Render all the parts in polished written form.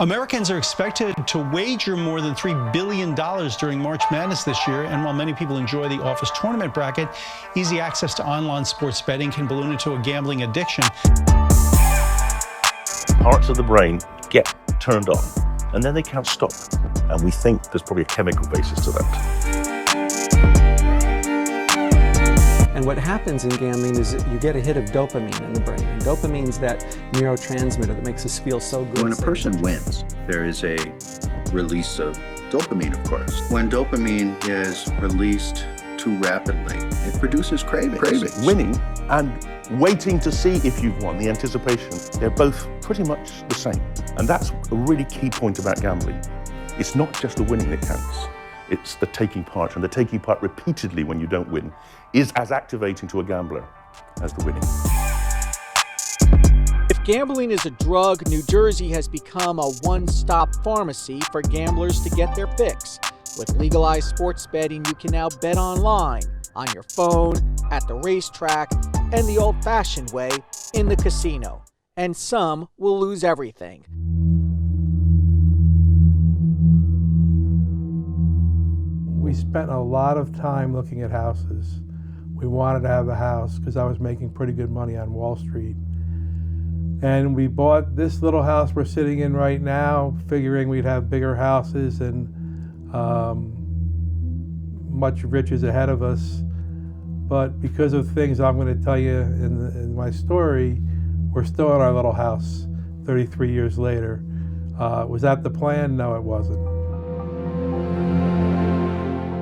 Americans are expected to wager more than $3 billion during March Madness this year. And while many people enjoy the office tournament bracket, easy access to online sports betting can balloon into a gambling addiction. Parts of the brain get turned on, and then they can't stop. And we think there's probably a chemical basis to that. And what happens in gambling is that you get a hit of dopamine in the brain. And dopamine's that neurotransmitter that makes us feel so good. When a person wins, there is a release of dopamine, of course. When dopamine is released too rapidly, it produces cravings. Winning and waiting to see if you've won, the anticipation, they're both pretty much the same. And that's a really key point about gambling. It's not just the winning that counts. It's the taking part, and the taking part repeatedly when you don't win is as activating to a gambler as the winning. If gambling is a drug, New Jersey has become a one-stop pharmacy for gamblers to get their fix. With legalized sports betting, you can now bet online, on your phone, at the racetrack, and the old-fashioned way, in the casino. And some will lose everything. We spent a lot of time looking at houses. We wanted to have a house because I was making pretty good money on Wall Street. And we bought this little house we're sitting in right now, figuring we'd have bigger houses and much riches ahead of us. But because of things I'm going to tell you in my story, we're still in our little house 33 years later. Was that the plan? No, it wasn't.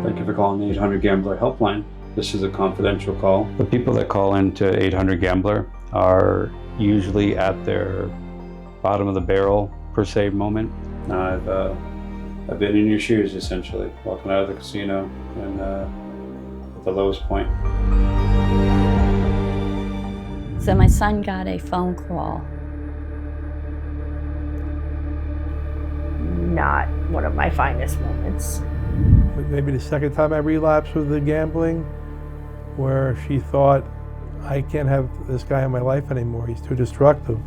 Thank you for calling the 800-GAMBLER helpline. This is a confidential call. The people that call into 800-GAMBLER are usually at their bottom of the barrel, per se, moment. I've been in your shoes, essentially, walking out of the casino and at the lowest point. So my son got a phone call. Not one of my finest moments. Maybe the second time I relapsed with the gambling, where she thought, I can't have this guy in my life anymore, he's too destructive.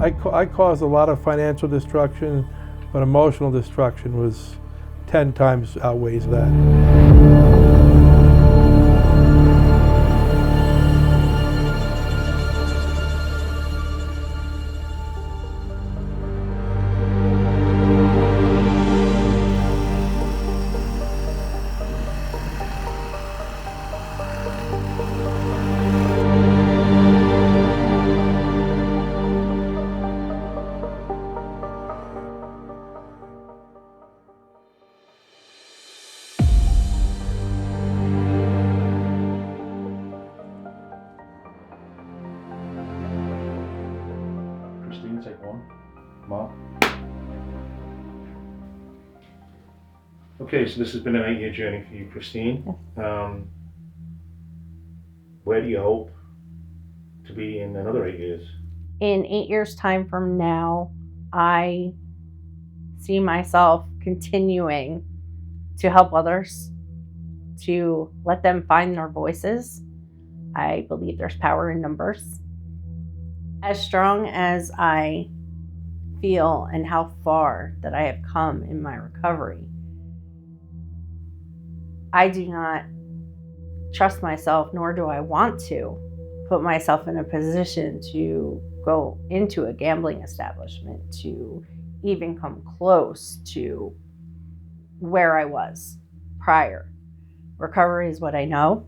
I caused a lot of financial destruction, but emotional destruction was 10 times outweighs that. Christine, take one. Mark. Okay, so this has been an 8-year journey for you, Christine. Yes. Where do you hope to be in another 8 years? In 8 years' time from now, I see myself continuing to help others, to let them find their voices. I believe there's power in numbers. As strong as I feel and how far that I have come in my recovery, I do not trust myself, nor do I want to put myself in a position to go into a gambling establishment, to even come close to where I was prior. Recovery is what I know.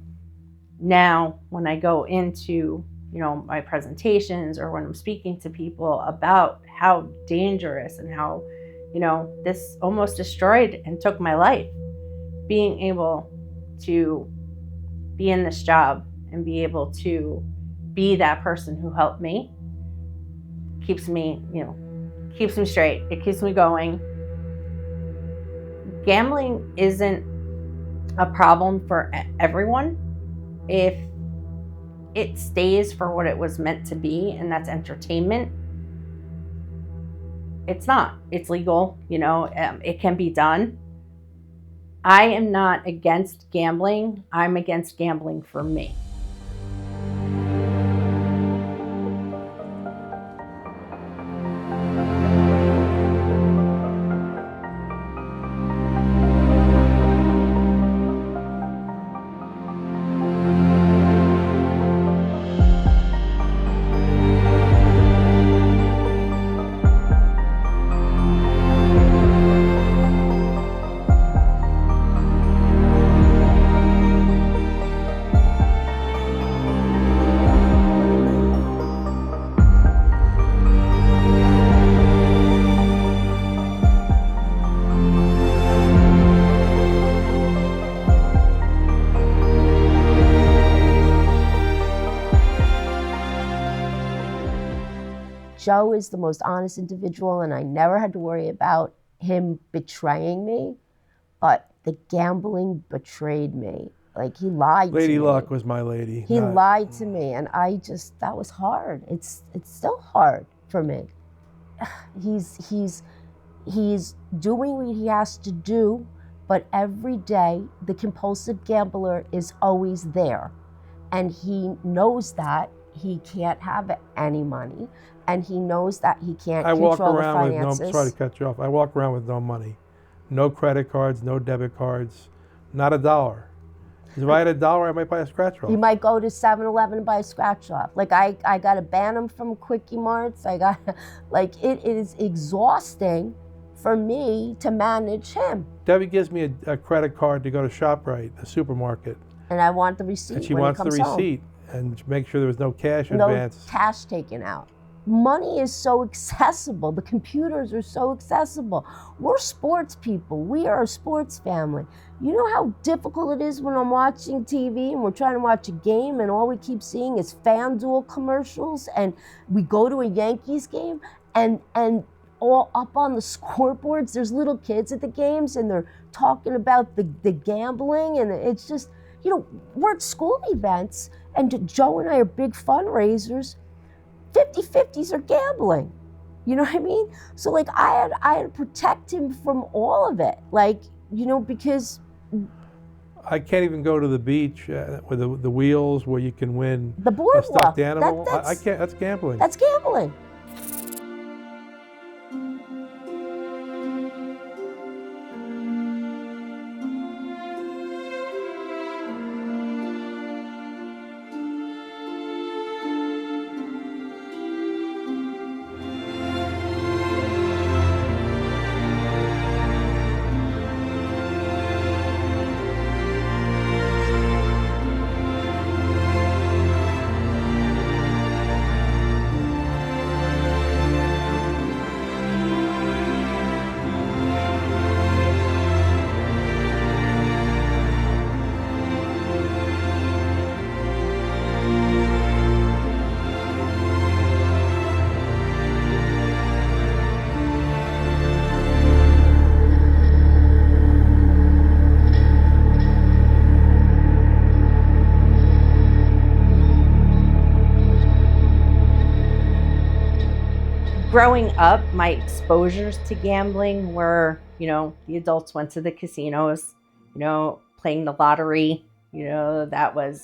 Now, when I go into my presentations or when I'm speaking to people about how dangerous and how, this almost destroyed and took my life, being able to be in this job and be able to be that person who helped me keeps me straight. It keeps me going. Gambling isn't a problem for everyone if it stays for what it was meant to be, and that's entertainment. It's not. It's legal, it can be done. I am not against gambling. I'm against gambling for me. Joe is the most honest individual, and I never had to worry about him betraying me, but the gambling betrayed me. Like, he lied to me. Lady Luck was my lady. He lied to me, and that was hard. It's still hard for me. He's doing what he has to do, but every day the compulsive gambler is always there. And he knows that he can't have any money, and he knows that he can't control the finances. Sorry to cut you off. I walk around with no money. No credit cards, no debit cards, not $1. If I had $1, I might buy a scratch off. You might go to 7-Eleven and buy a scratch off. Like, I got to ban him from Quickie Marts. Like, it is exhausting for me to manage him. Debbie gives me a credit card to go to ShopRite, the supermarket. And I want the receipt And she when wants he comes the receipt and make sure there was no cash advance. No cash taken out. Money is so accessible. The computers are so accessible. We're sports people. We are a sports family. You know how difficult it is when I'm watching TV and we're trying to watch a game and all we keep seeing is FanDuel commercials, and we go to a Yankees game and all up on the scoreboards, there's little kids at the games and they're talking about the gambling, and it's just, you know, we're at school events and Joe and I are big fundraisers. 50-50s are gambling. You know what I mean? So like I had to protect him from all of it. Like, you know, because I can't even go to the beach with the wheels where you can win the boardwalk, a stuffed animal. That's, I can't. That's gambling. That's gambling. Growing up, my exposures to gambling were, you know, the adults went to the casinos, you know, playing the lottery, you know, that was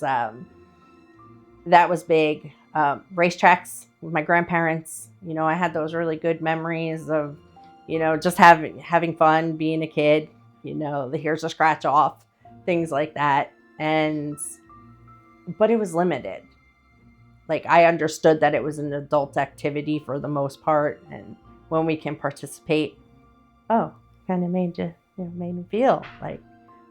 big. Racetracks with my grandparents, you know, I had those really good memories of, you know, just having fun, being a kid, you know, here's a scratch off, things like that. But it was limited. Like, I understood that it was an adult activity for the most part, and when we can participate, kind of made me feel like,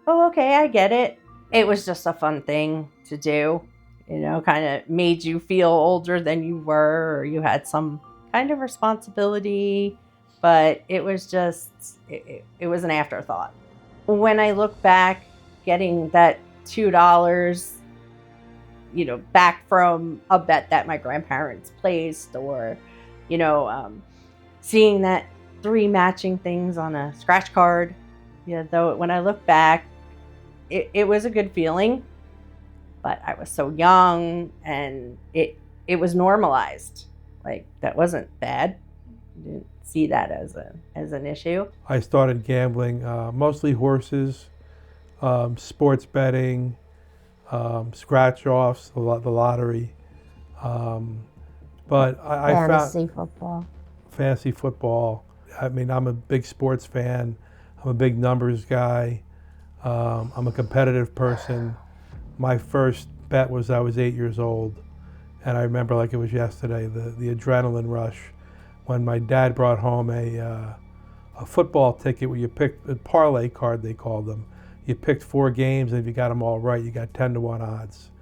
oh, okay, I get it. It was just a fun thing to do, you know, kind of made you feel older than you were, or you had some kind of responsibility, but it was just, it was an afterthought. When I look back, getting that $2, you know, back from a bet that my grandparents placed, or, you know, seeing that 3 matching things on a scratch card, you know, though when I look back, it was a good feeling, but I was so young and it was normalized. Like, that wasn't bad. I didn't see that as an issue. I started gambling, mostly horses, sports betting, scratch-offs, the lottery, but I found fantasy football. I mean, I'm a big sports fan. I'm a big numbers guy. I'm a competitive person. My first bet was I was 8 years old, and I remember like it was yesterday, the adrenaline rush when my dad brought home a football ticket where you picked a parlay card, they called them. You picked 4 games, and if you got them all right, you got 10-to-1 odds.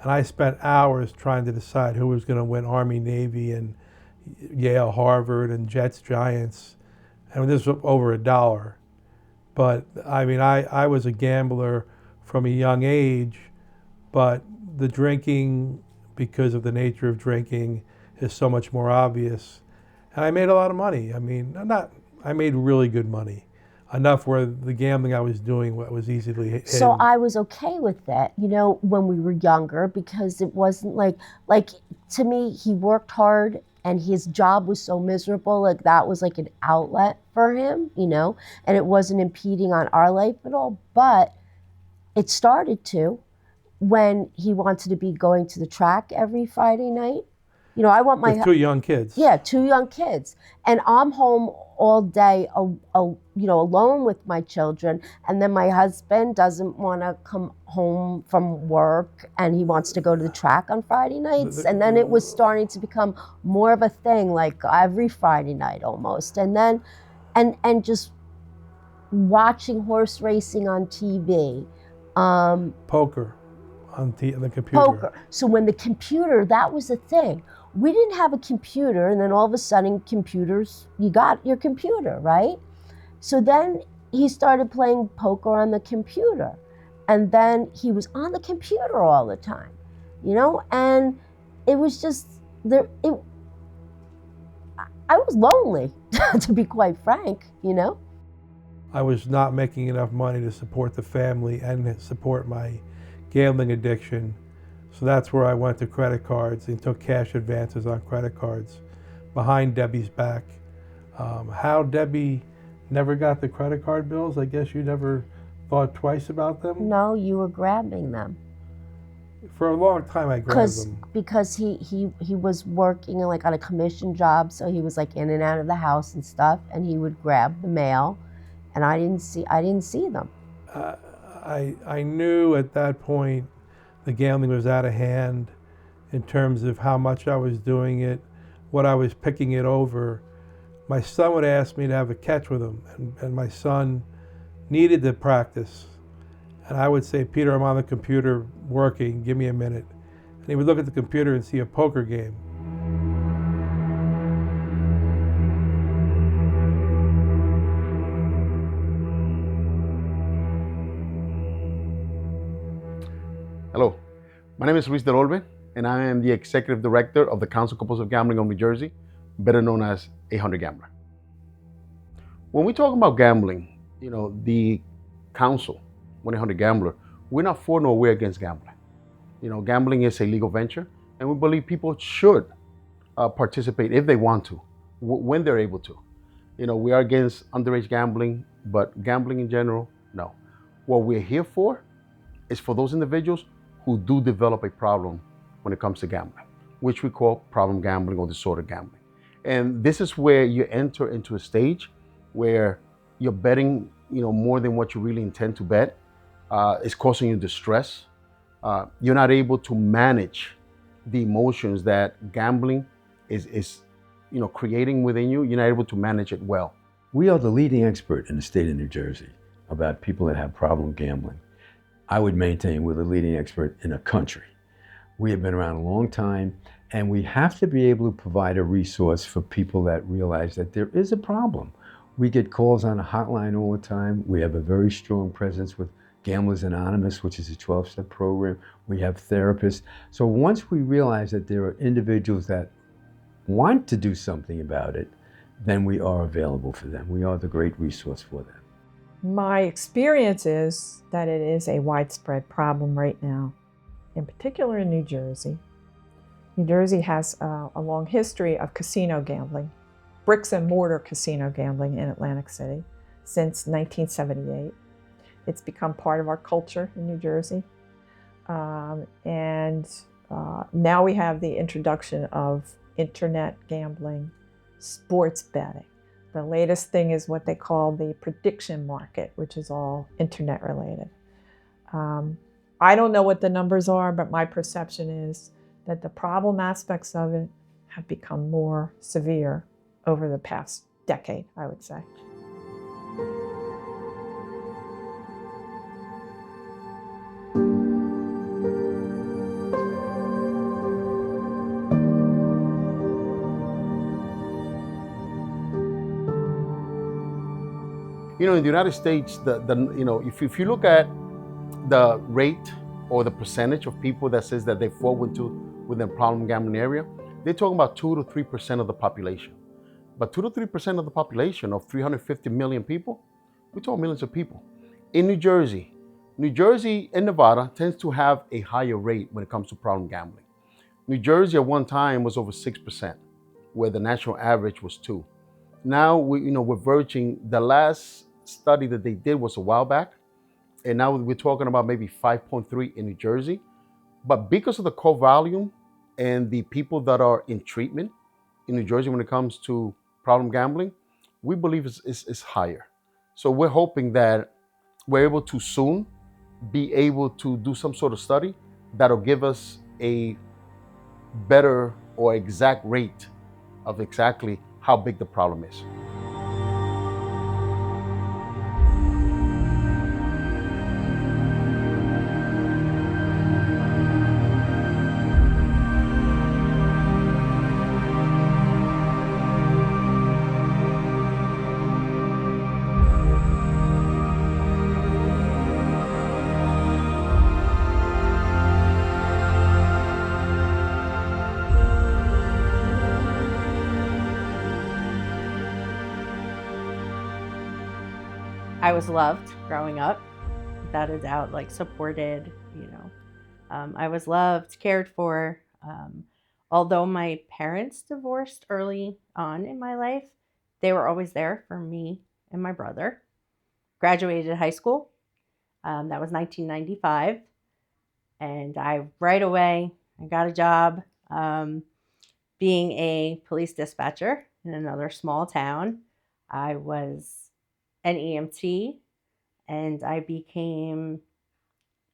And I spent hours trying to decide who was going to win Army, Navy, and Yale, Harvard, and Jets, Giants. And this was over $1. But I mean, I was a gambler from a young age, but the drinking, because of the nature of drinking, is so much more obvious. And I made a lot of money. I mean, I made really good money. Enough where the gambling I was doing was easily hidden. So I was okay with that, you know, when we were younger, because it wasn't like to me, he worked hard and his job was so miserable, like that was like an outlet for him, you know, and it wasn't impeding on our life at all. But it started to when he wanted to be going to the track every Friday night. You know, I want my with 2 young kids. Yeah, 2 young kids, and I'm home all day, you know, alone with my children. And then my husband doesn't want to come home from work, and he wants to go to the track on Friday nights. And then it was starting to become more of a thing, like every Friday night almost. And then, and just watching horse racing on TV. Poker on the computer. Poker. So when the computer, that was the thing. We didn't have a computer, and then all of a sudden computers, you got your computer, right? So then he started playing poker on the computer, and then he was on the computer all the time, you know? And it was just, I was lonely, to be quite frank, you know? I was not making enough money to support the family and support my gambling addiction. So that's where I went to credit cards and took cash advances on credit cards behind Debbie's back. How Debbie never got the credit card bills, I guess you never thought twice about them? No, you were grabbing them. For a long time I grabbed them. Because he was working like on a commission job, so he was like in and out of the house and stuff, and he would grab the mail, and I didn't see them. I knew at that point the gambling was out of hand in terms of how much I was doing it, what I was picking it over. My son would ask me to have a catch with him, and my son needed to practice. And I would say, Peter, I'm on the computer working, give me a minute. And he would look at the computer and see a poker game. Hello, my name is Luis Del Olbe, and I am the Executive Director of the Council Compulsive Gambling of New Jersey, better known as 800 Gambler. When we talk about gambling, you know, the Council, 1-800 Gambler, we're not for nor we're against gambling. You know, gambling is a legal venture, and we believe people should participate if they want to, when they're able to. You know, we are against underage gambling, but gambling in general, no. What we're here for is for those individuals who do develop a problem when it comes to gambling, which we call problem gambling or disordered gambling. And this is where you enter into a stage where you're betting, you know, more than what you really intend to bet. It's causing you distress. You're not able to manage the emotions that gambling is you know, creating within you. You're not able to manage it well. We are the leading expert in the state of New Jersey about people that have problem gambling. I would maintain we're the leading expert in the country. We have been around a long time, and we have to be able to provide a resource for people that realize that there is a problem. We get calls on a hotline all the time. We have a very strong presence with Gamblers Anonymous, which is a 12-step program. We have therapists. So once we realize that there are individuals that want to do something about it, then we are available for them. We are the great resource for them. My experience is that it is a widespread problem right now, in particular in New Jersey. New Jersey has a long history of casino gambling, bricks and mortar casino gambling in Atlantic City since 1978. It's become part of our culture in New Jersey. Now we have the introduction of internet gambling, sports betting. The latest thing is what they call the prediction market, which is all internet related. I don't know what the numbers are, but my perception is that the problem aspects of it have become more severe over the past decade, I would say. You know, in the United States, you know, if you look at the rate or the percentage of people that says that they fall within the problem gambling area, they're talking about 2 to 3% of the population. But 2 to 3% of the population of 350 million people, we talk millions of people. In New Jersey and Nevada tends to have a higher rate when it comes to problem gambling. New Jersey at one time was over 6%, where the national average was 2%. Now we're verging. The last study that they did was a while back, and now we're talking about maybe 5.3 in New Jersey. But because of the call volume and the people that are in treatment in New Jersey when it comes to problem gambling, we believe it's higher. So we're hoping that we're able to soon be able to do some sort of study that'll give us a better or exact rate of exactly how big the problem is. I was loved growing up, without a doubt, like supported, I was loved, cared for. Although my parents divorced early on in my life, they were always there for me and my brother. Graduated high school, that was 1995. And right away, I got a job being a police dispatcher in another small town. I was an EMT, and I became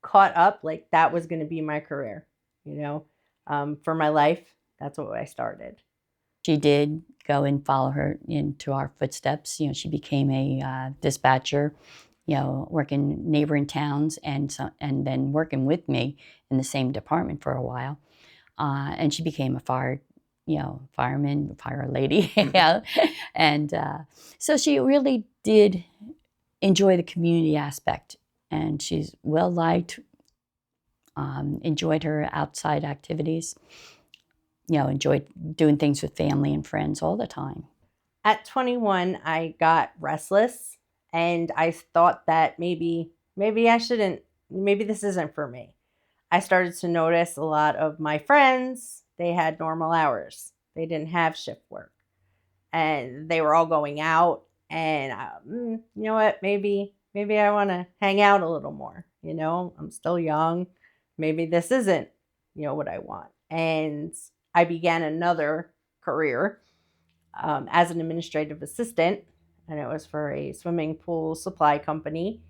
caught up, like that was going to be my career, for my life. That's what I started. She did go and follow her into our footsteps. She became a dispatcher, working neighboring towns and then working with me in the same department for a while. And she became a fireman, fire lady. And so she really did enjoy the community aspect, and she's well liked, enjoyed her outside activities, enjoyed doing things with family and friends all the time. At 21, I got restless, and I thought that maybe I shouldn't, maybe this isn't for me. I started to notice a lot of my friends, they had normal hours. They didn't have shift work, and they were all going out. And you know what? Maybe I want to hang out a little more. I'm still young. Maybe this isn't, what I want. And I began another career as an administrative assistant, and it was for a swimming pool supply company.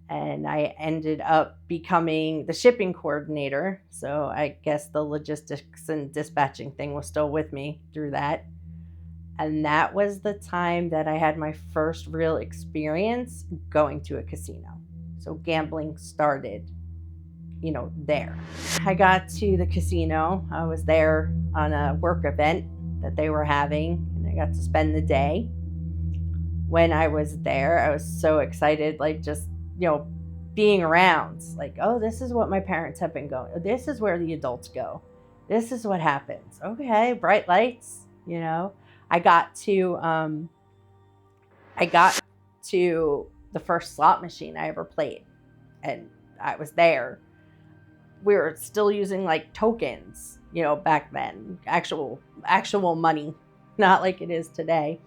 And I ended up becoming the shipping coordinator. So I guess the logistics and dispatching thing was still with me through that. And that was the time that I had my first real experience going to a casino. So gambling started, there. I got to the casino. I was there on a work event that they were having, and I got to spend the day. When I was there, I was so excited, like just, being around. Like, oh, this is what my parents have been going. This is where the adults go. This is what happens. Okay, bright lights, I got to the first slot machine I ever played, and I was there. We were still using like tokens, back then, actual money, not like it is today,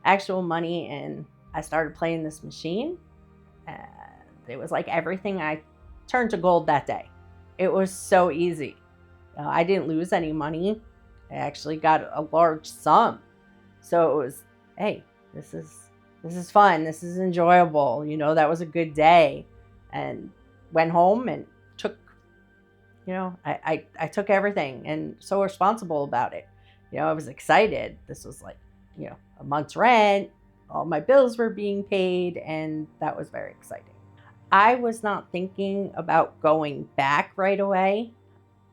actual money. And I started playing this machine. It was like everything, I turned to gold that day. It was so easy. I didn't lose any money. I actually got a large sum. So it was, hey, this is fun. This is enjoyable. That was a good day. And went home and took, I took everything, and so responsible about it. I was excited. This was like, a month's rent. All my bills were being paid, and that was very exciting. I was not thinking about going back right away.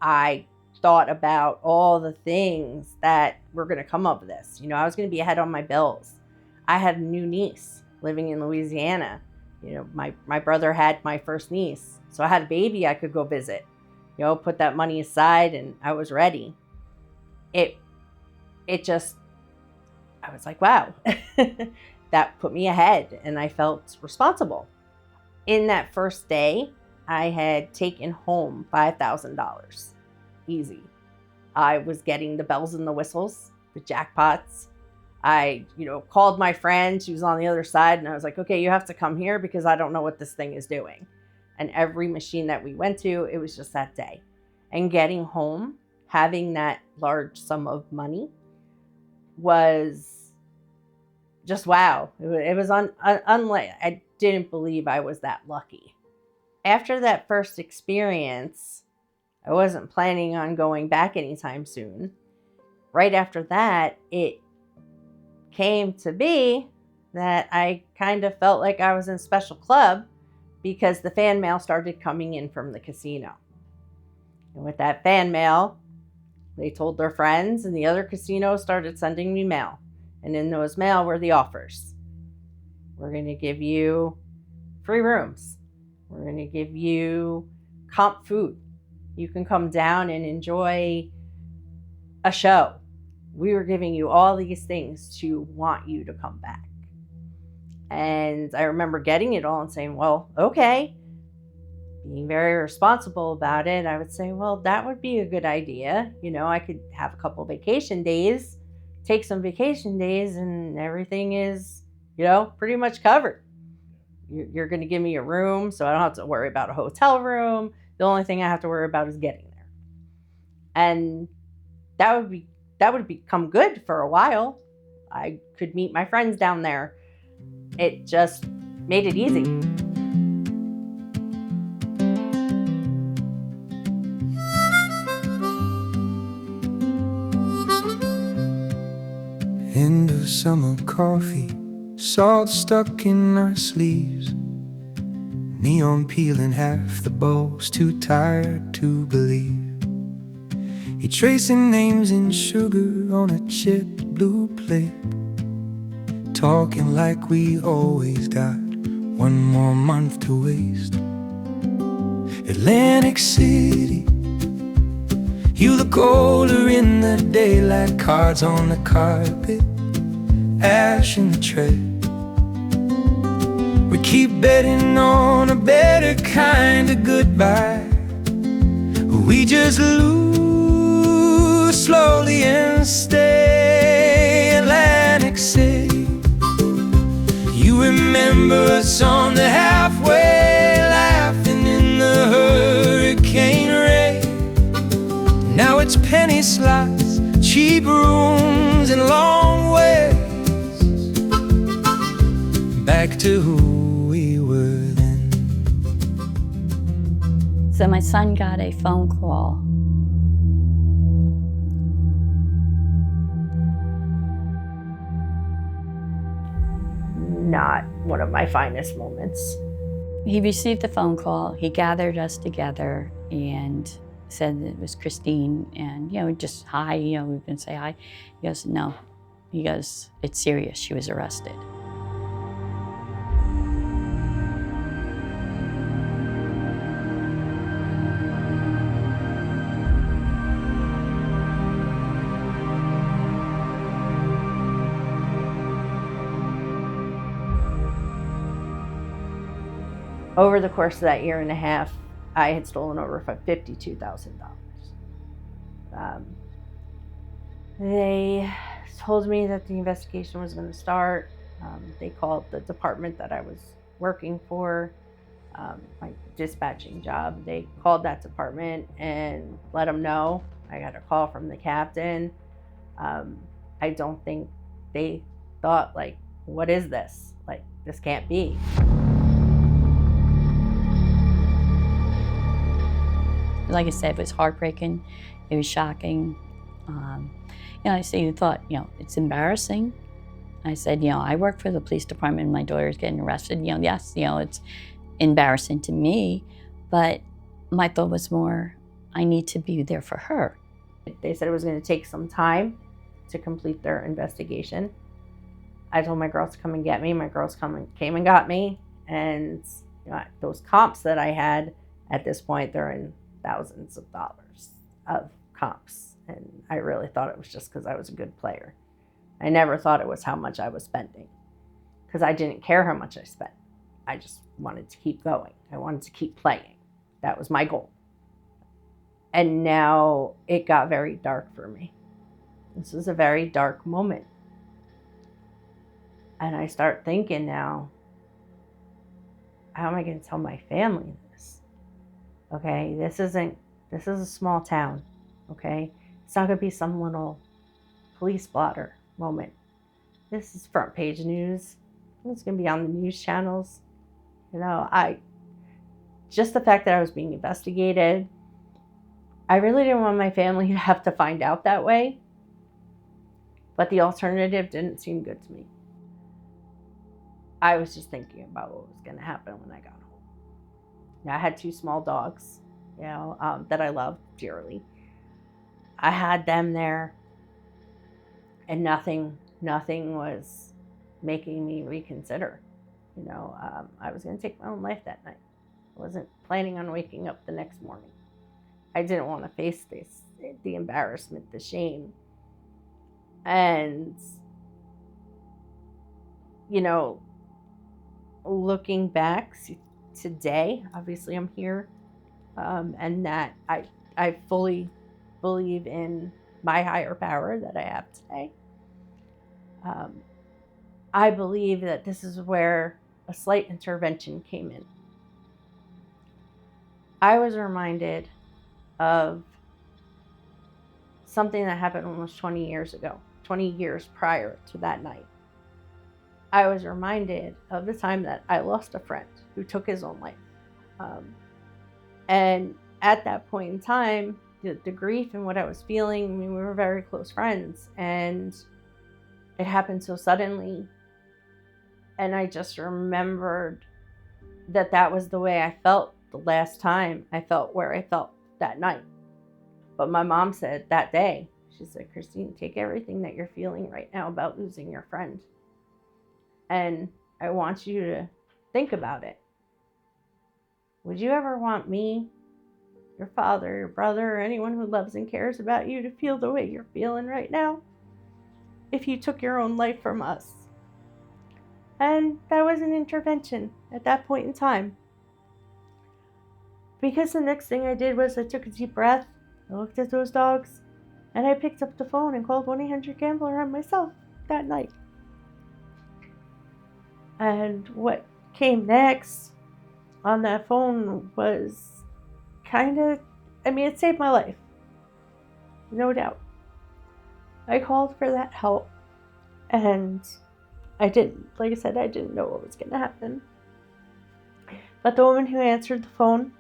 I thought about all the things that were going to come of this. I was going to be ahead on my bills. I had a new niece living in Louisiana. My brother had my first niece. So I had a baby I could go visit. Put that money aside, and I was ready. I was like, wow, that put me ahead and I felt responsible. In that first day, I had taken home $5,000. Easy. I was getting the bells and the whistles, the jackpots. I, called my friend. She was on the other side and I was like, okay, you have to come here because I don't know what this thing is doing. And every machine that we went to, it was just that day. And getting home, having that large sum of money was just wow. It was unlike, I didn't believe I was that lucky. After that first experience, I wasn't planning on going back anytime soon. Right after that, it came to be that I kind of felt like I was in a special club because the fan mail started coming in from the casino. And with that fan mail, they told their friends, and the other casinos started sending me mail. And in those mail were the offers. We're going to give you free rooms. We're going to give you comp food. You can come down and enjoy a show. We were giving you all these things to want you to come back. And I remember getting it all and saying, well, okay. Being very responsible about it, I would say, well, that would be a good idea. I could have a couple vacation days, take some vacation days, and everything is, pretty much covered. You're going to give me a room, so I don't have to worry about a hotel room. The only thing I have to worry about is getting there. And that would become good for a while. I could meet my friends down there. It just made it easy. End of summer coffee, salt stuck in our sleeves, neon peeling half the bowls, too tired to believe. He tracing names in sugar on a chipped blue plate, talking like we always got one more month to waste. Atlantic City, you look older in the daylight, cards on the carpet, ash in the tray. We keep betting on a better kind of goodbye. We just lose slowly and stay. Atlantic City, you remember us on the halfway, laughing in the hurricane rain. Now it's penny slots, cheap rooms, and long ways back to who we were then. So my son got a phone call. Not one of my finest moments. He received the phone call. He gathered us together and said it was Christine, and just hi, we can say hi. He goes, no. He goes, it's serious. She was arrested. Over the course of that year and a half, I had stolen over $52,000. They told me that the investigation was going to start. They called the department that I was working for, my dispatching job. They called that department and let them know. I got a call from the captain. I don't think they thought, what is this? This can't be. Like I said, it was heartbreaking. It was shocking. I thought, it's embarrassing. I said, I work for the police department and my daughter's getting arrested. Yes, it's embarrassing to me, but my thought was more, I need to be there for her. They said it was going to take some time to complete their investigation. I told my girls to come and get me. My girls came and got me. And those comps that I had at this point, they're in thousands of dollars of comps. And I really thought it was just because I was a good player. I never thought it was how much I was spending, because I didn't care how much I spent. I just wanted to keep going. I wanted to keep playing. That was my goal. And now it got very dark for me. This was a very dark moment. And I start thinking now, how am I going to tell my family this? Okay, this is a small town, okay? It's not going to be some little police blotter moment. This is front page news. It's going to be on the news channels. You know, just the fact that I was being investigated, I really didn't want my family to have to find out that way. But the alternative didn't seem good to me. I was just thinking about what was going to happen when I got home. Now, I had 2 small dogs, you know, that I love dearly. I had them there, and nothing was making me reconsider. You know, I was going to take my own life that night. I wasn't planning on waking up the next morning. I didn't want to face the embarrassment, the shame. And, you know, looking back today, obviously I'm here, and that I fully believe in my higher power that I have today. I believe that this is where a slight intervention came in. I was reminded of something that happened almost 20 years ago, 20 years prior to that night. I was reminded of the time that I lost a friend who took his own life. And at that point in time, the grief and what I was feeling, I mean, we were very close friends, and it happened so suddenly. And I just remembered that was the way I felt the last time I felt where I felt that night. But my mom said that day, she said, Christine, take everything that you're feeling right now about losing your friend, and I want you to think about it. Would you ever want me, your father, your brother, or anyone who loves and cares about you to feel the way you're feeling right now if you took your own life from us? And that was an intervention at that point in time. Because the next thing I did was I took a deep breath, I looked at those dogs, and I picked up the phone and called 1-800-GAMBLER on myself that night. And what came next on that phone was it saved my life. No doubt. I called for that help, and I didn't know what was going to happen. But the woman who answered the phone,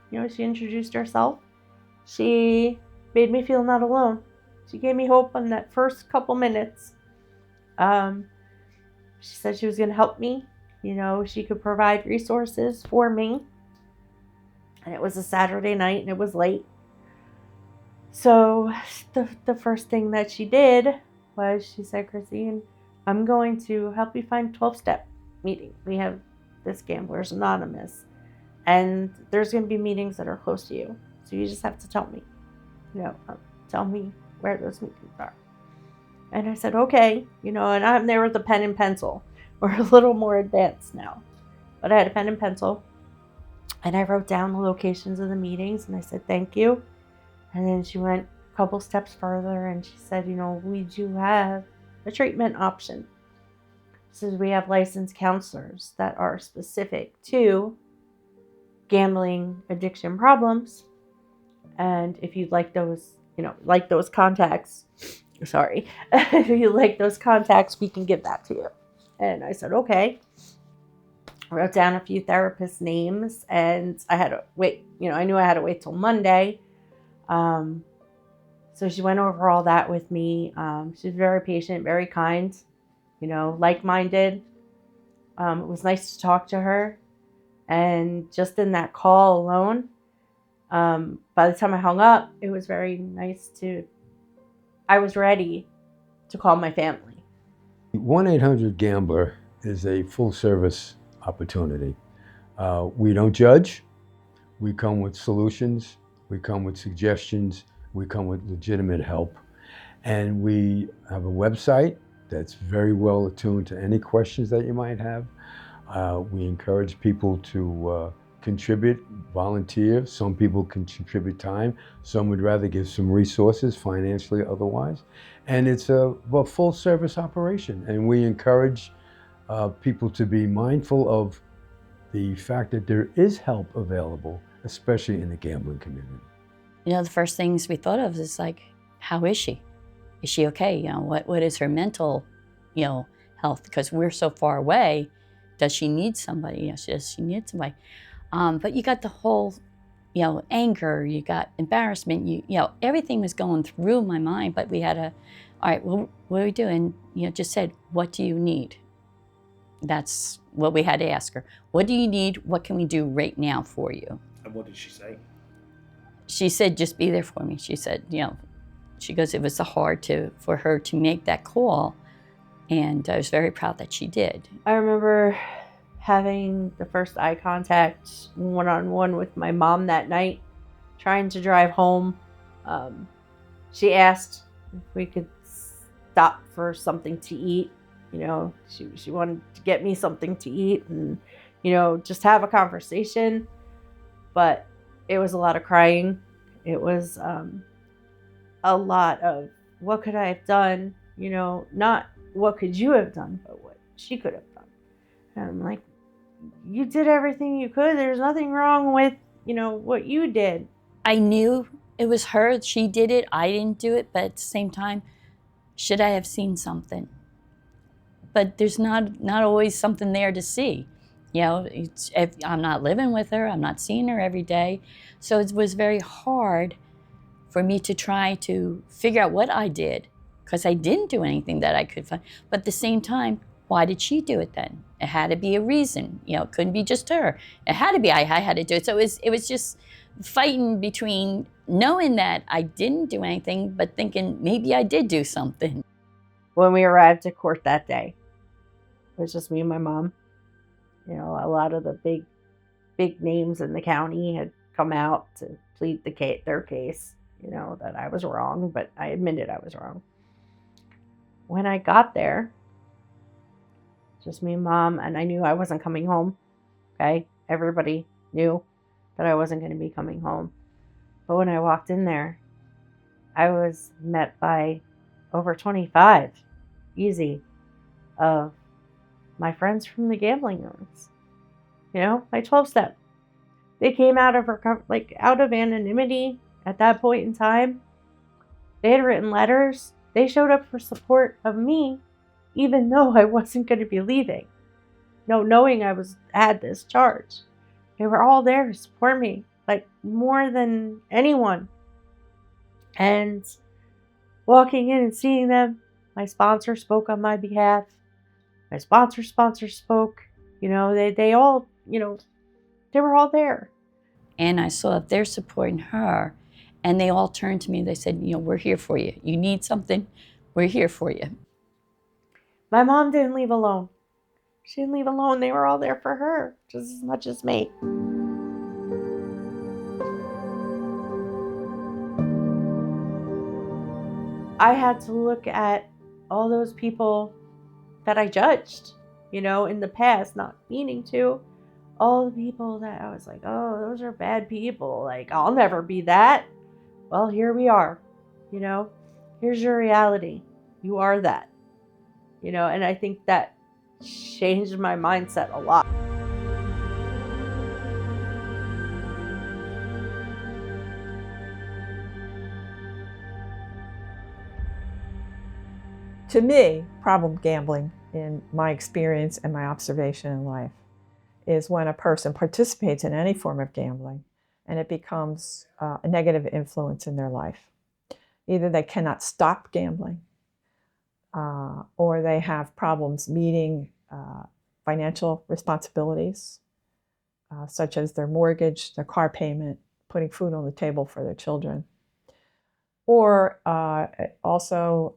you know, she introduced herself. She made me feel not alone. She gave me hope on that first couple minutes. She said she was going to help me. You know, she could provide resources for me. And it was a Saturday night, and it was late. So the first thing that she did was she said, Christine, I'm going to help you find 12-step meeting. We have this Gamblers Anonymous, and there's going to be meetings that are close to you. So you just have to tell me, tell me where those meetings are. And I said, okay, and I'm there with a pen and pencil. We're a little more advanced now. But I had a pen and pencil, and I wrote down the locations of the meetings, and I said, thank you. And then she went a couple steps further, and she said, we do have a treatment option. She says we have licensed counselors that are specific to gambling addiction problems. And if you'd like those, those contacts, if you like those contacts, we can give that to you. And I said, okay. I wrote down a few therapists' names, and I had to wait, I knew I had to wait till Monday. So she went over all that with me. She was very patient, very kind, like-minded. It was nice to talk to her. And just in that call alone, by the time I hung up, it was very nice I was ready to call my family. 1-800-GAMBLER is a full-service opportunity. We don't judge. We come with solutions. We come with suggestions. We come with legitimate help. And we have a website, that's very well attuned to any questions that you might have. We encourage people to contribute, volunteer. Some people can contribute time. Some would rather give some resources, financially, otherwise. And it's a full service operation. And we encourage people to be mindful of the fact that there is help available, especially in the gambling community. You know, the first things we thought of is like, how is she? Is she okay? You know, what is her mental, you know, health? Because we're so far away. Does she need somebody? You know, does she need somebody? But you got the whole, you know, anger, you got embarrassment, you know, everything was going through my mind, but we had all right, well, what do we do? And, you know, just said, what do you need? That's what we had to ask her. What do you need? What can we do right now for you? And what did she say? She said, just be there for me. She said, you know, she goes, it was hard for her to make that call. And I was very proud that she did. I remember having the first eye contact one-on-one with my mom that night, trying to drive home. She asked if we could stop for something to eat. You know, she wanted to get me something to eat and, you know, just have a conversation. But it was a lot of crying. It was a lot of, what could I have done? You know, not what could you have done, but what she could have done. And I'm like, you did everything you could. There's nothing wrong with, you know, what you did. I knew it was her. She did it. I didn't do it. But at the same time, should I have seen something? But there's not always something there to see. You know, if I'm not living with her, I'm not seeing her every day. So it was very hard for me to try to figure out what I did, because I didn't do anything that I could find. But at the same time, why did she do it then? It had to be a reason. You know, it couldn't be just her. It had to be I had to do it. So it was just fighting between knowing that I didn't do anything, but thinking maybe I did do something. When we arrived at court that day, it was just me and my mom. You know, a lot of the big names in the county had come out to plead their case, you know, that I was wrong, but I admitted I was wrong. When I got there, just me and mom, and I knew I wasn't coming home, okay? Everybody knew that I wasn't going to be coming home. But when I walked in there, I was met by over 25, easy, of my friends from the gambling rooms. You know, my 12-step. They came out of anonymity at that point in time. They had written letters. They showed up for support of me, even though I wasn't going to be leaving. No, knowing I had this charge. They were all there to support me, like more than anyone. And walking in and seeing them, my sponsor spoke on my behalf. My sponsor spoke. You know, they all, you know, they were all there. And I saw that they're supporting her. And they all turned to me. They said, you know, we're here for you. You need something, we're here for you. My mom didn't leave alone. She didn't leave alone. They were all there for her, just as much as me. I had to look at all those people that I judged, you know, in the past, not meaning to. All the people that I was like, oh, those are bad people. Like, I'll never be that. Well, here we are, you know. Here's your reality. You are that. You know, and I think that changed my mindset a lot. To me, problem gambling, in my experience and my observation in life, is when a person participates in any form of gambling and it becomes a negative influence in their life. Either they cannot stop gambling, or they have problems meeting financial responsibilities, such as their mortgage, their car payment, putting food on the table for their children. Or also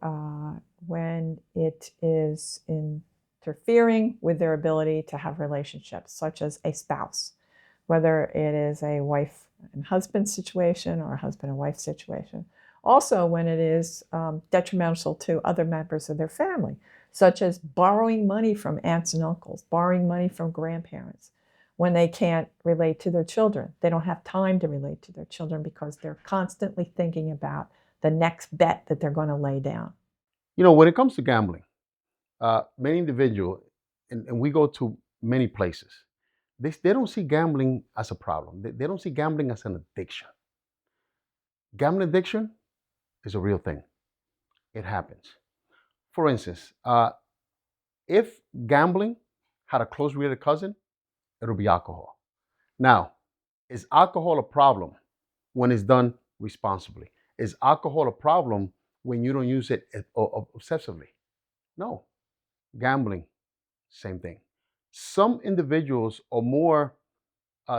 when it is interfering with their ability to have relationships, such as a spouse, whether it is a wife and husband situation or a husband and wife situation. Also when it is detrimental to other members of their family, such as borrowing money from aunts and uncles, borrowing money from grandparents when they can't relate to their children. They don't have time to relate to their children because they're constantly thinking about the next bet that they're going to lay down. You know, when it comes to gambling, many individuals, and we go to many places, they don't see gambling as a problem. They don't see gambling as an addiction. Gambling addiction is a real thing. It happens. For instance, if gambling had a close related cousin, it'll be alcohol. Now, is alcohol a problem when it's done responsibly? Is alcohol a problem when you don't use it obsessively? No. Gambling, same thing. Some individuals are more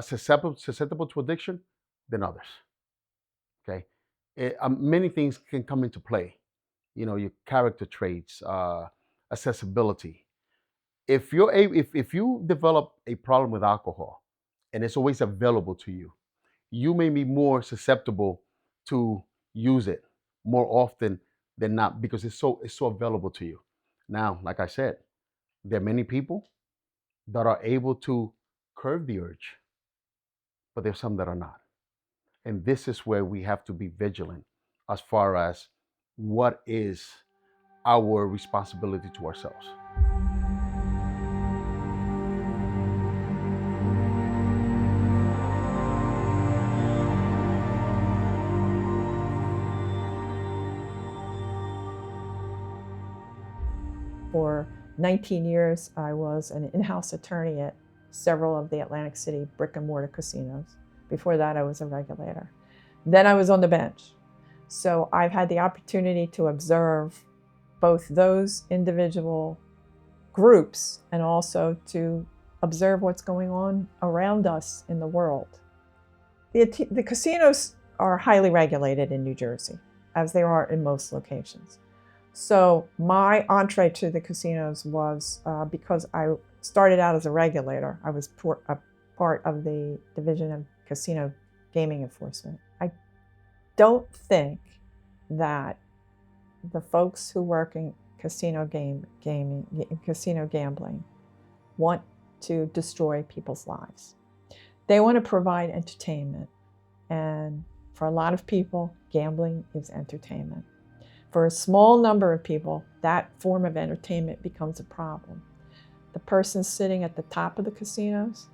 susceptible to addiction than others. Okay, many things can come into play. You know, your character traits, accessibility. If you develop a problem with alcohol, and it's always available to you, you may be more susceptible to use it more often than not because it's so available to you. Now, like I said, there are many people that are able to curb the urge, but there's some that are not. And this is where we have to be vigilant as far as what is our responsibility to ourselves. For 19 years, I was an in-house attorney at several of the Atlantic City brick and mortar casinos. Before that, I was a regulator. Then I was on the bench. So I've had the opportunity to observe both those individual groups and also to observe what's going on around us in the world. The casinos are highly regulated in New Jersey, as they are in most locations. So my entree to the casinos was because I started out as a regulator. I was a part of the Division of Casino Gaming Enforcement. I don't think that the folks who work in casino gambling want to destroy people's lives. They want to provide entertainment. And for a lot of people, gambling is entertainment. For a small number of people, that form of entertainment becomes a problem. The person sitting at the top of the casinos,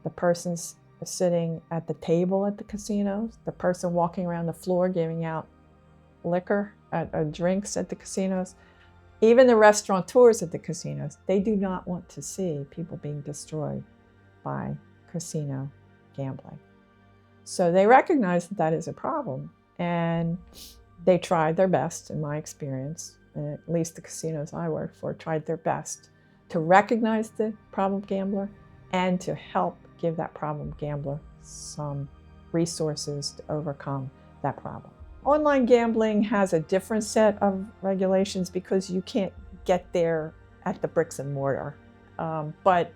the person sitting at the table at the casinos, the person walking around the floor giving out liquor, drinks at the casinos, even the restaurateurs at the casinos, they do not want to see people being destroyed by casino gambling. So they recognize that that is a problem, and they tried their best, in my experience, at least the casinos I worked for tried their best to recognize the problem gambler and to help give that problem gambler some resources to overcome that problem. Online gambling has a different set of regulations because you can't get there at the bricks and mortar. But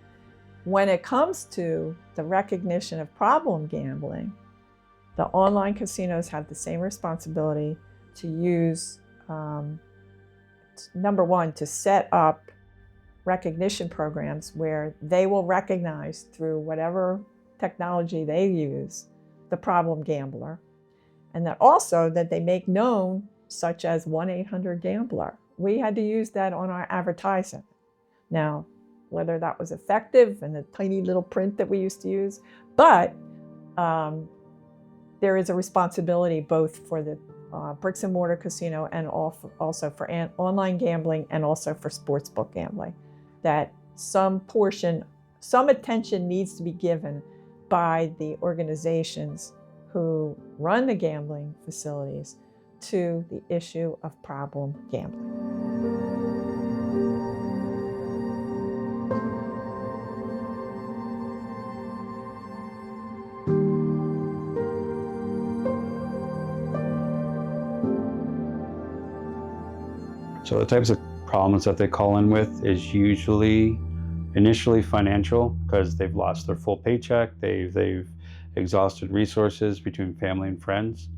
when it comes to the recognition of problem gambling, the online casinos have the same responsibility to use, number one, to set up recognition programs where they will recognize through whatever technology they use the problem gambler, and that also that they make known, such as 1-800-GAMBLER. We had to use that on our advertising. Now, whether that was effective in the tiny little print that we used to use, but there is a responsibility both for the bricks and mortar casino and also for online gambling and also for sportsbook gambling, that some attention needs to be given by the organizations who run the gambling facilities to the issue of problem gambling. So the types of problems that they call in with is usually initially financial, because they've lost their full paycheck, they've exhausted resources between family and friends.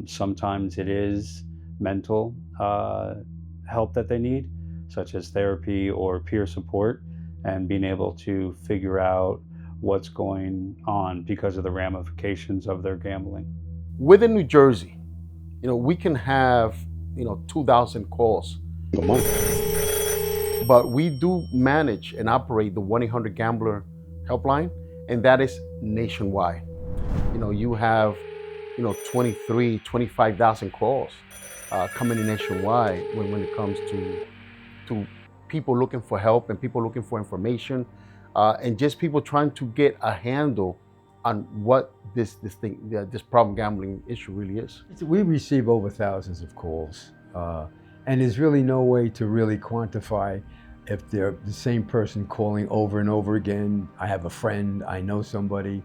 Sometimes it is mental help that they need. such as therapy or peer support, and being able to figure out what's going on because of the ramifications of their gambling. Within New Jersey, we can have 2,000 calls a month, but we do manage and operate the 1-800-GAMBLER helpline, and that is nationwide. You have 25,000 calls coming in nationwide when it comes to people looking for help and people looking for information, and just people trying to get a handle on what this problem gambling issue really is. We receive over thousands of calls, and there's really no way to really quantify if they're the same person calling over and over again. I have a friend, I know somebody,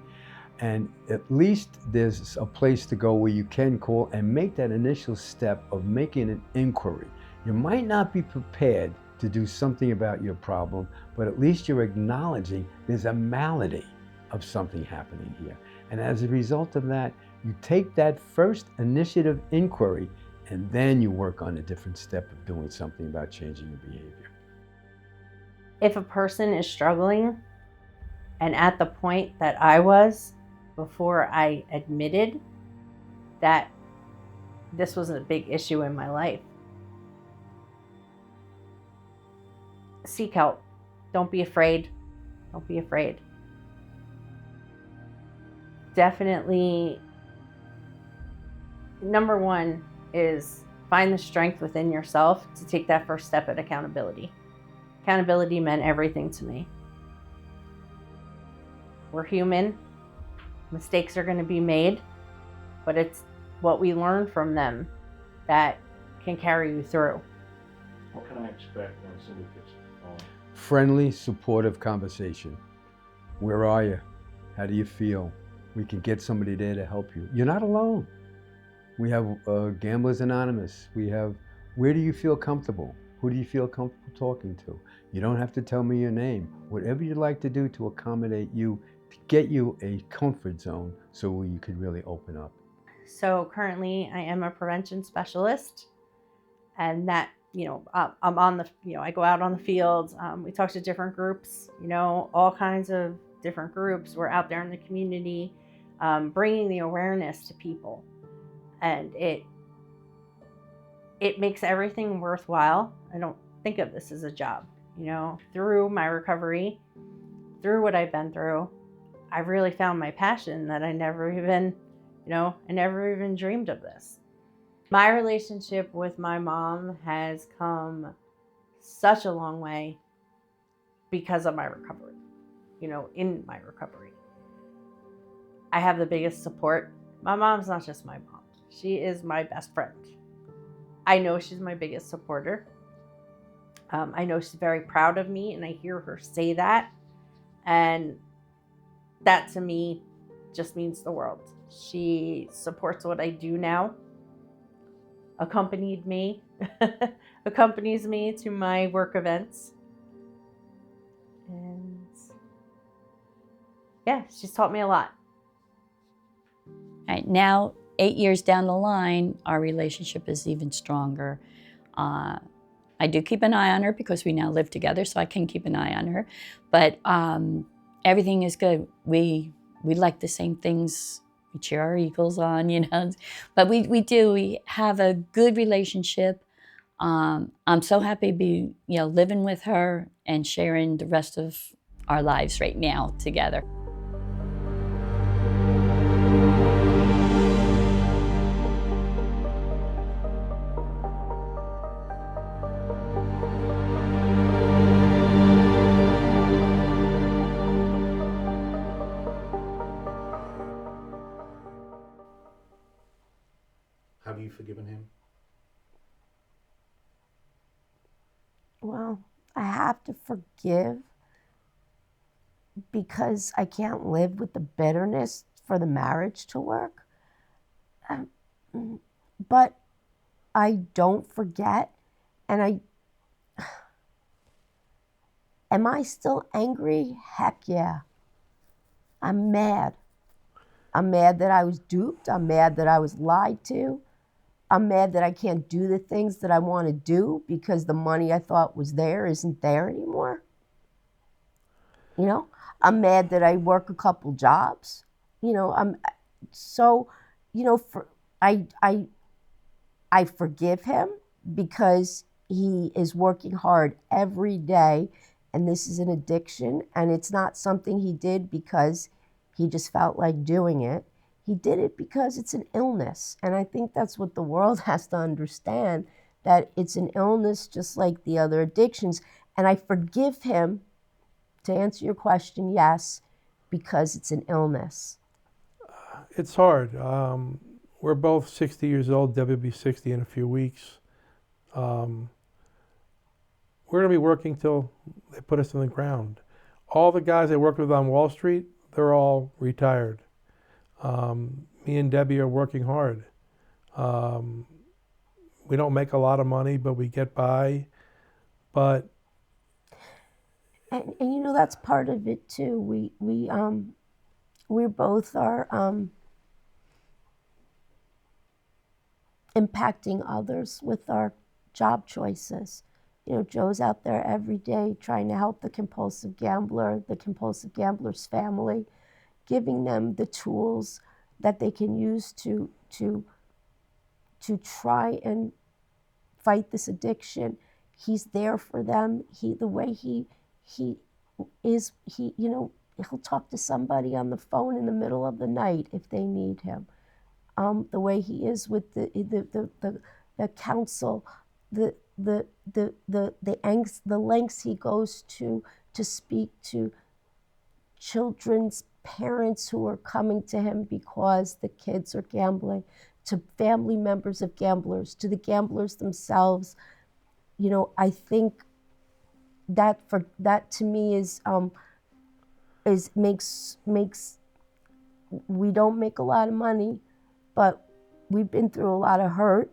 and at least there's a place to go where you can call and make that initial step of making an inquiry. You might not be prepared to do something about your problem, but at least you're acknowledging there's a malady of something happening here. And as a result of that, you take that first initiative inquiry, and then you work on a different step of doing something about changing your behavior. If a person is struggling, and at the point that I was before I admitted that this was a big issue in my life, seek help. Don't be afraid. Don't be afraid. Definitely, number one is find the strength within yourself to take that first step at accountability. Accountability meant everything to me. We're human. Mistakes are going to be made, but it's what we learn from them that can carry you through. What can I expect when somebody gets on? Friendly, supportive conversation. Where are you? How do you feel? We can get somebody there to help you. You're not alone. We have Gamblers Anonymous. We have, where do you feel comfortable? Who do you feel comfortable talking to? You don't have to tell me your name. Whatever you'd like to do to accommodate you, to get you a comfort zone so you can really open up. So currently I am a prevention specialist, and that, I'm on the, I go out on the field. We talk to different groups, all kinds of different groups. We're out there in the community, bringing the awareness to people, and it makes everything worthwhile. I don't think of this as a job, through my recovery, through what I've been through, I've really found my passion that I never even, I never even dreamed of this. My relationship with my mom has come such a long way because of my recovery, in my recovery. I have the biggest support. My mom's not just my mom. She is my best friend. I know she's my biggest supporter. I know she's very proud of me, and I hear her say that. And that to me just means the world. She supports what I do now, accompanies me to my work events. And yeah, she's taught me a lot. All right, now 8 years down the line, our relationship is even stronger. I do keep an eye on her because we now live together, so I can keep an eye on her. But everything is good. We like the same things. We cheer our Eagles on, But we have a good relationship. I'm so happy to be, living with her and sharing the rest of our lives right now together. Have you forgiven him? Well, I have to forgive because I can't live with the bitterness for the marriage to work. But I don't forget, and am I still angry? Heck yeah. I'm mad. I'm mad that I was duped. I'm mad that I was lied to. I'm mad that I can't do the things that I want to do because the money I thought was there isn't there anymore. You know, I'm mad that I work a couple jobs. You know, I forgive him because he is working hard every day, and this is an addiction, and it's not something he did because he just felt like doing it. He did it because it's an illness, and I think that's what the world has to understand, that it's an illness just like the other addictions. And I forgive him, to answer your question, yes, because it's an illness. It's hard. We're both 60 years old. Debbie will be 60 in a few weeks. We're going to be working till they put us in the ground. All the guys I worked with on Wall Street, they're all retired. Me and Debbie are working hard. We don't make a lot of money, but we get by. But and you know, that's part of it too. We both are impacting others with our job choices. You know, Joe's out there every day trying to help the compulsive gambler's family, giving them the tools that they can use to try and fight this addiction. He's there for them. The way he you know, he'll talk to somebody on the phone in the middle of the night if they need him. The way he is with the counsel, the lengths he goes to speak to children's parents who are coming to him because the kids are gambling, to family members of gamblers, to the gamblers themselves. You know, I think that to me makes we don't make a lot of money, but we've been through a lot of hurt,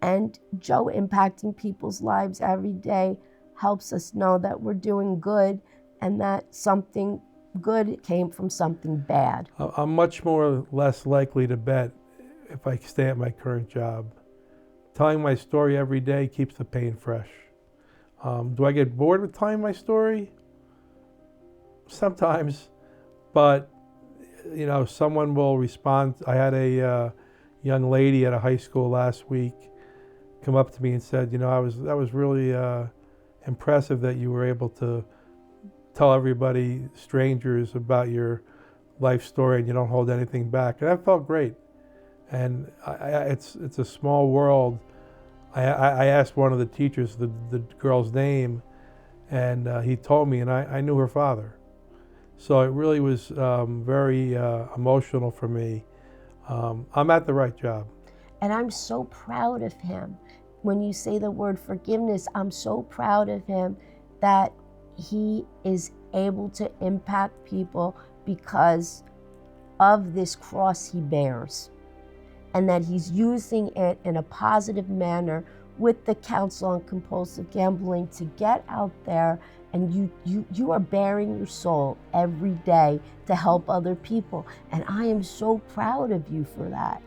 and Joe impacting people's lives every day helps us know that we're doing good and that something good came from something bad. I'm much less likely to bet if I stay at my current job. Telling my story every day keeps the pain fresh. Do I get bored with telling my story? Sometimes, but you know, someone will respond. I had a young lady at a high school last week come up to me and said, you know, that was really impressive that you were able to tell everybody, strangers, about your life story and you don't hold anything back. And that felt great. And it's a small world. I asked one of the teachers the girl's name, and he told me, and I knew her father. So it really was very emotional for me. I'm at the right job. And I'm so proud of him. When you say the word forgiveness, I'm so proud of him that he is able to impact people because of this cross he bears, and that he's using it in a positive manner with the Council on Compulsive Gambling to get out there, and you are bearing your soul every day to help other people. And I am so proud of you for that.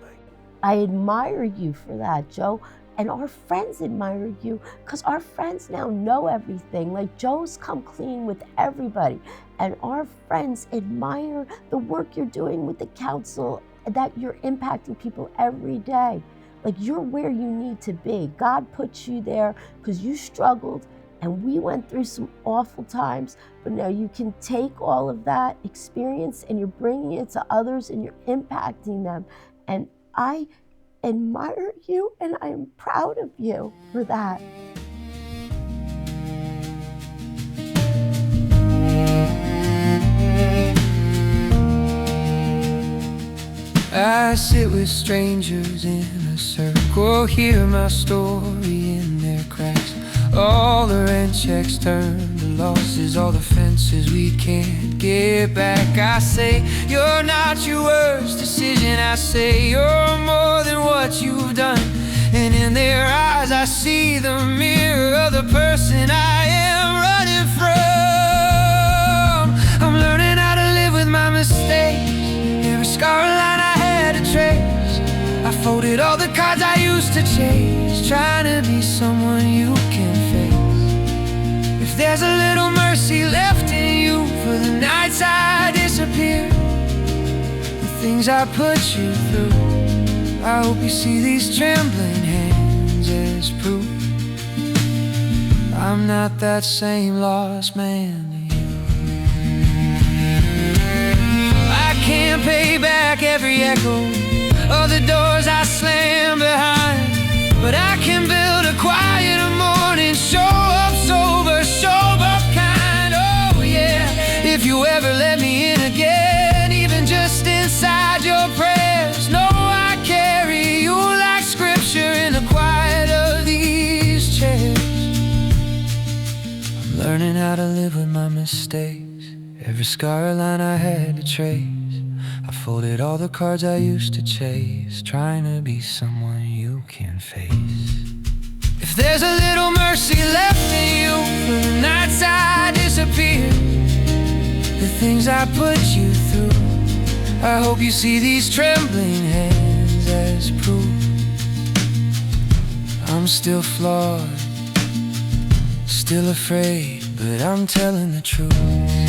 I admire you for that, Joe. And our friends admire you because our friends now know everything. Like, Joe's come clean with everybody. And our friends admire the work you're doing with the council, that you're impacting people every day. Like, you're where you need to be. God put you there because you struggled and we went through some awful times, but now you can take all of that experience and you're bringing it to others and you're impacting them. And I admire you and I am proud of you for that. I sit with strangers in a circle, hear my story in their cracks. All the rent checks turn to losses, all the fences we can't get back. I say, you're not your worst decision. I say, you're more than what you've done. And in their eyes I see the mirror of the person I am running from. I'm learning how to live with my mistakes. Every scar line I had to trace, I folded all the cards I used used to chase, trying to be someone you can face. If there's a little mercy left in you for the nights I disappear, the things I put you through, I hope you see these trembling hands as proof I'm not that same lost man to you. I can't pay back every echo of the doors I slam behind, but I can build a quieter morning, show up sober, sober kind. Oh yeah, if you ever let me in again, even just inside your prayers, know I carry you like scripture in the quiet of these chairs. I'm learning how to live with my mistakes, every scar or line I had to trace. I folded all the cards I used to chase, trying to be someone you can face. If there's a little mercy left in you for the nights I disappear, the things I put you through, I hope you see these trembling hands as proof I'm still flawed, still afraid, but I'm telling the truth.